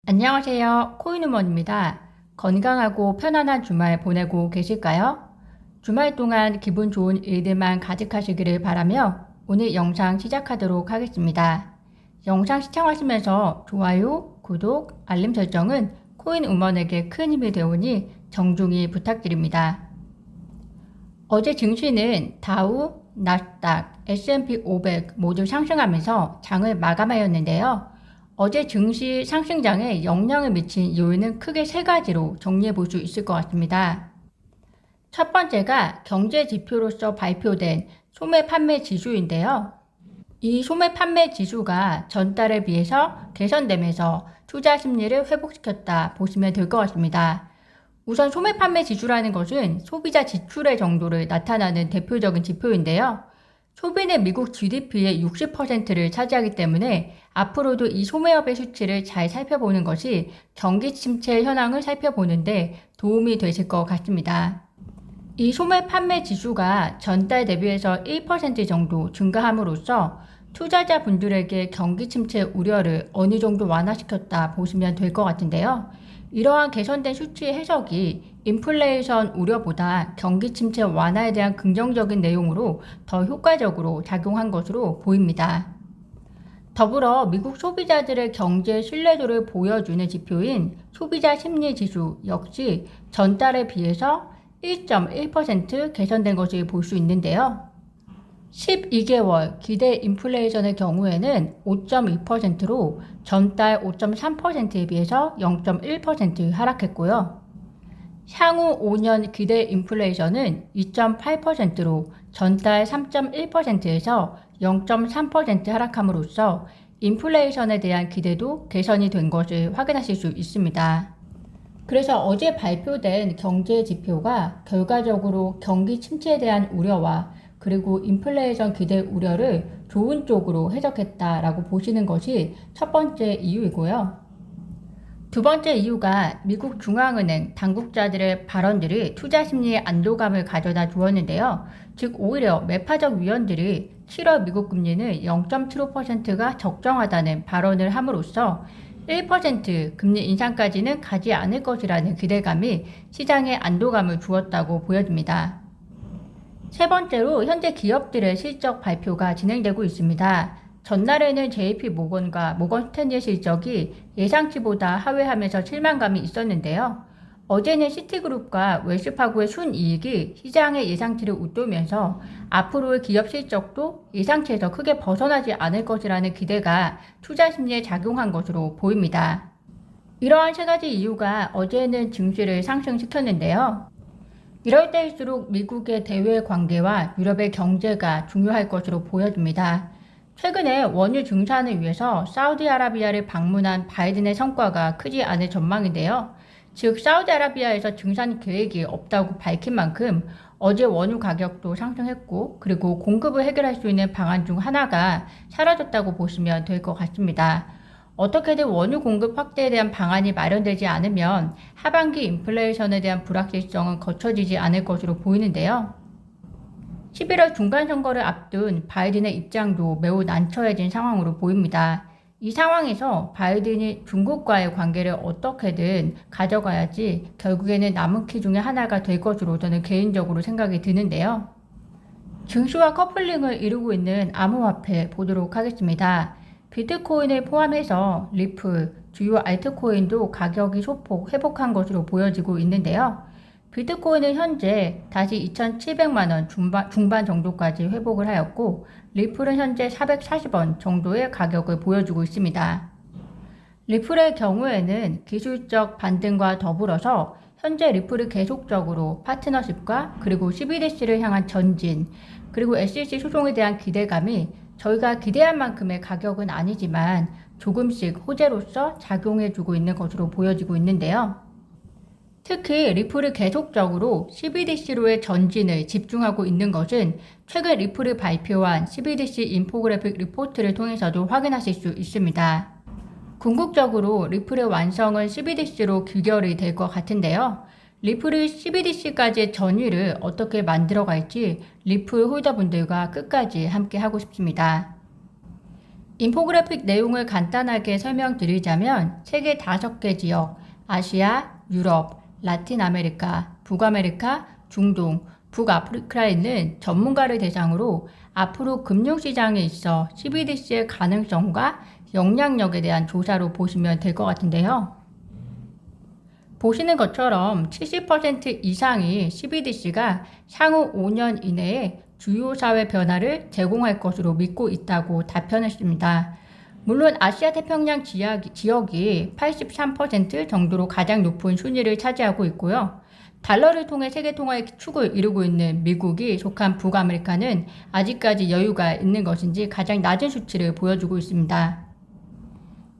안녕하세요. 코인우먼입니다. 건강하고 편안한 주말 보내고 계실까요? 주말 동안 기분 좋은 일들만 가득하시기를 바라며 오늘 영상 시작하도록 하겠습니다. 영상 시청하시면서 좋아요, 구독, 알림 설정은 코인우먼에게 큰 힘이 되오니 정중히 부탁드립니다. 어제 증시는 다우, 나스닥, S&P 500 모두 상승하면서 장을 마감하였는데요. 어제 증시 상승장에 영향을 미친 요인은 크게 세 가지로 정리해 볼 수 있을 것 같습니다. 첫 번째가 경제 지표로서 발표된 소매 판매 지수인데요. 이 소매 판매 지수가 전달에 비해서 개선되면서 투자 심리를 회복시켰다 보시면 될 것 같습니다. 우선 소매 판매 지수라는 것은 소비자 지출의 정도를 나타나는 대표적인 지표인데요. 소비는 미국 GDP의 60%를 차지하기 때문에 앞으로도 이 소매업의 수치를 잘 살펴보는 것이 경기 침체 현황을 살펴보는데 도움이 되실 것 같습니다. 이 소매 판매 지수가 전달 대비해서 1% 정도 증가함으로써 투자자 분들에게 경기 침체 우려를 어느 정도 완화시켰다 보시면 될 것 같은데요. 이러한 개선된 수치의 해석이 인플레이션 우려보다 경기 침체 완화에 대한 긍정적인 내용으로 더 효과적으로 작용한 것으로 보입니다. 더불어 미국 소비자들의 경제 신뢰도를 보여주는 지표인 소비자 심리 지수 역시 전달에 비해서 1.1% 개선된 것을 볼 수 있는데요. 12개월 기대 인플레이션의 경우에는 5.2%로 전달 5.3%에 비해서 0.1% 하락했고요. 향후 5년 기대 인플레이션은 2.8%로 전달 3.1%에서 0.3% 하락함으로써 인플레이션에 대한 기대도 개선이 된 것을 확인하실 수 있습니다. 그래서 어제 발표된 경제 지표가 결과적으로 경기 침체에 대한 우려와 그리고 인플레이션 기대 우려를 좋은 쪽으로 해석했다라고 보시는 것이 첫 번째 이유이고요. 두 번째 이유가 미국 중앙은행 당국자들의 발언들이 투자 심리에 안도감을 가져다 주었는데요. 즉 오히려 매파적 위원들이 7월 미국 금리는 0.75%가 적정하다는 발언을 함으로써 1% 금리 인상까지는 가지 않을 것이라는 기대감이 시장에 안도감을 주었다고 보여집니다. 세 번째로 현재 기업들의 실적 발표가 진행되고 있습니다. 전날에는 JP 모건과 모건 스탠리의 실적이 예상치보다 하회하면서 실망감이 있었는데요. 어제는 시티그룹과 웰스파고의 순이익이 시장의 예상치를 웃돌면서 앞으로의 기업 실적도 예상치에서 크게 벗어나지 않을 것이라는 기대가 투자 심리에 작용한 것으로 보입니다. 이러한 세 가지 이유가 어제는 증시를 상승시켰는데요. 이럴 때일수록 미국의 대외 관계와 유럽의 경제가 중요할 것으로 보여집니다. 최근에 원유 증산을 위해서 사우디아라비아를 방문한 바이든의 성과가 크지 않을 전망인데요. 즉 사우디아라비아에서 증산 계획이 없다고 밝힌 만큼 어제 원유 가격도 상승했고 그리고 공급을 해결할 수 있는 방안 중 하나가 사라졌다고 보시면 될 것 같습니다. 어떻게든 원유 공급 확대에 대한 방안이 마련되지 않으면 하반기 인플레이션에 대한 불확실성은 거쳐지지 않을 것으로 보이는데요. 11월 중간선거를 앞둔 바이든의 입장도 매우 난처해진 상황으로 보입니다. 이 상황에서 바이든이 중국과의 관계를 어떻게든 가져가야지 결국에는 남은 키 중에 하나가 될 것으로 저는 개인적으로 생각이 드는데요. 증시와 커플링을 이루고 있는 암호화폐 보도록 하겠습니다. 비트코인을 포함해서 리플, 주요 알트코인도 가격이 소폭 회복한 것으로 보여지고 있는데요. 비트코인은 현재 다시 2,700만원 중반 정도까지 회복을 하였고 리플은 현재 440원 정도의 가격을 보여주고 있습니다. 리플의 경우에는 기술적 반등과 더불어서 현재 리플이 계속적으로 파트너십과 그리고 CBDC를 향한 전진 그리고 SEC 소송에 대한 기대감이 저희가 기대한 만큼의 가격은 아니지만 조금씩 호재로서 작용해주고 있는 것으로 보여지고 있는데요. 특히 리플이 계속적으로 CBDC로의 전진을 집중하고 있는 것은 최근 리플이 발표한 CBDC 인포그래픽 리포트를 통해서도 확인하실 수 있습니다. 궁극적으로 리플의 완성은 CBDC로 귀결이 될 것 같은데요. 리플이 CBDC까지의 전위를 어떻게 만들어갈지 리플 홀더분들과 끝까지 함께 하고 싶습니다. 인포그래픽 내용을 간단하게 설명드리자면 세계 5개 지역, 아시아, 유럽, 라틴 아메리카, 북아메리카, 중동, 북아프리카에 있는 전문가를 대상으로 앞으로 금융시장에 있어 CBDC의 가능성과 영향력에 대한 조사로 보시면 될 것 같은데요. 보시는 것처럼 70% 이상이 CBDC가 향후 5년 이내에 주요 사회 변화를 제공할 것으로 믿고 있다고 답변했습니다. 물론 아시아 태평양 지역이 83% 정도로 가장 높은 순위를 차지하고 있고요. 달러를 통해 세계 통화의 축을 이루고 있는 미국이 속한 북아메리카는 아직까지 여유가 있는 것인지 가장 낮은 수치를 보여주고 있습니다.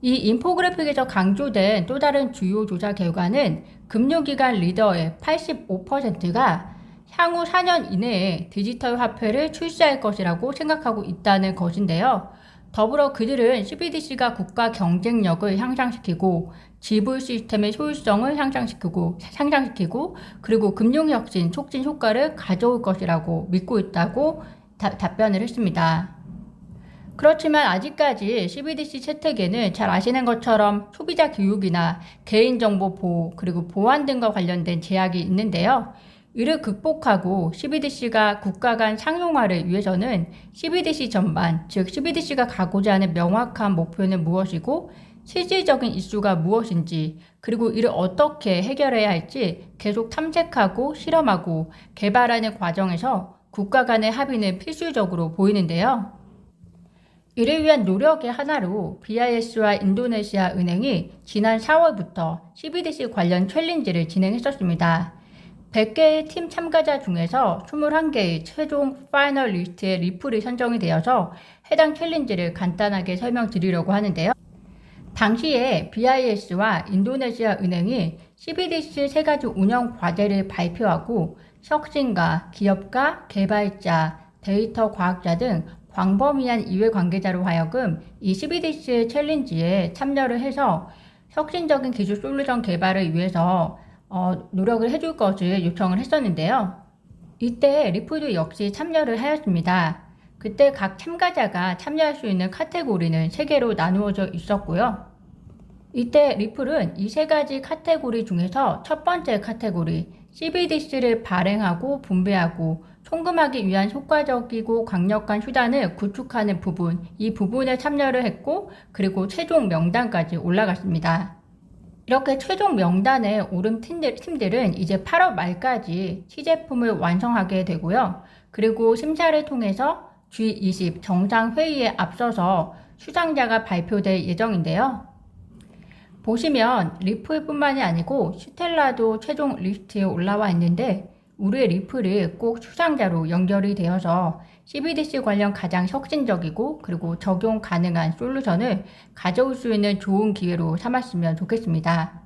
이 인포그래픽에서 강조된 또 다른 주요 조사 결과는 금융기관 리더의 85%가 향후 4년 이내에 디지털 화폐를 출시할 것이라고 생각하고 있다는 것인데요. 더불어 그들은 CBDC가 국가 경쟁력을 향상시키고 지불 시스템의 효율성을 향상시키고 그리고 금융혁신 촉진 효과를 가져올 것이라고 믿고 있다고 답변을 했습니다. 그렇지만 아직까지 CBDC 채택에는 잘 아시는 것처럼 소비자 교육이나 개인정보 보호 그리고 보안 등과 관련된 제약이 있는데요. 이를 극복하고 CBDC가 국가 간 상용화를 위해서는 CBDC 전반, 즉 CBDC가 가고자 하는 명확한 목표는 무엇이고 실질적인 이슈가 무엇인지 그리고 이를 어떻게 해결해야 할지 계속 탐색하고 실험하고 개발하는 과정에서 국가 간의 합의는 필수적으로 보이는데요. 이를 위한 노력의 하나로 BIS와 인도네시아 은행이 지난 4월부터 CBDC 관련 챌린지를 진행했었습니다. 100개의 팀 참가자 중에서 21개의 최종 파이널 리스트에 리플이 선정이 되어서 해당 챌린지를 간단하게 설명드리려고 하는데요. 당시에 BIS와 인도네시아 은행이 CBDC 3가지 운영 과제를 발표하고 혁신가, 기업가, 개발자, 데이터 과학자 등 광범위한 이해 관계자로 하여금 이 CBDC 챌린지에 참여를 해서 혁신적인 기술 솔루션 개발을 위해서 노력을 해줄 것을 요청을 했었는데요. 이때 리플도 역시 참여를 하였습니다. 그때 각 참가자가 참여할 수 있는 카테고리는 3개로 나누어져 있었고요. 이때 리플은 이 3가지 카테고리 중에서 첫 번째 카테고리 CBDC를 발행하고 분배하고 송금하기 위한 효과적이고 강력한 수단을 구축하는 부분, 이 부분에 참여를 했고 그리고 최종 명단까지 올라갔습니다. 이렇게 최종 명단에 오른 팀들은 이제 8월 말까지 시제품을 완성하게 되고요. 그리고 심사를 통해서 G20 정상회의에 앞서서 수상자가 발표될 예정인데요. 보시면 리플뿐만이 아니고 스텔라도 최종 리스트에 올라와 있는데 우리의 리플이 꼭 수상자로 연결이 되어서 CBDC 관련 가장 혁신적이고 그리고 적용 가능한 솔루션을 가져올 수 있는 좋은 기회로 삼았으면 좋겠습니다.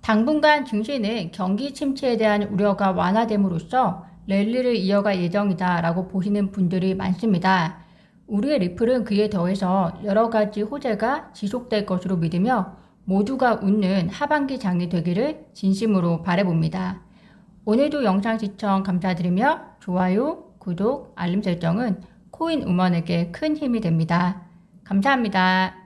당분간 증시는 경기 침체에 대한 우려가 완화됨으로써 랠리를 이어갈 예정이다 라고 보시는 분들이 많습니다. 우리의 리플은 그에 더해서 여러 가지 호재가 지속될 것으로 믿으며 모두가 웃는 하반기 장이 되기를 진심으로 바라봅니다. 오늘도 영상 시청 감사드리며 좋아요, 구독, 알림 설정은 코인 우먼에게 큰 힘이 됩니다. 감사합니다.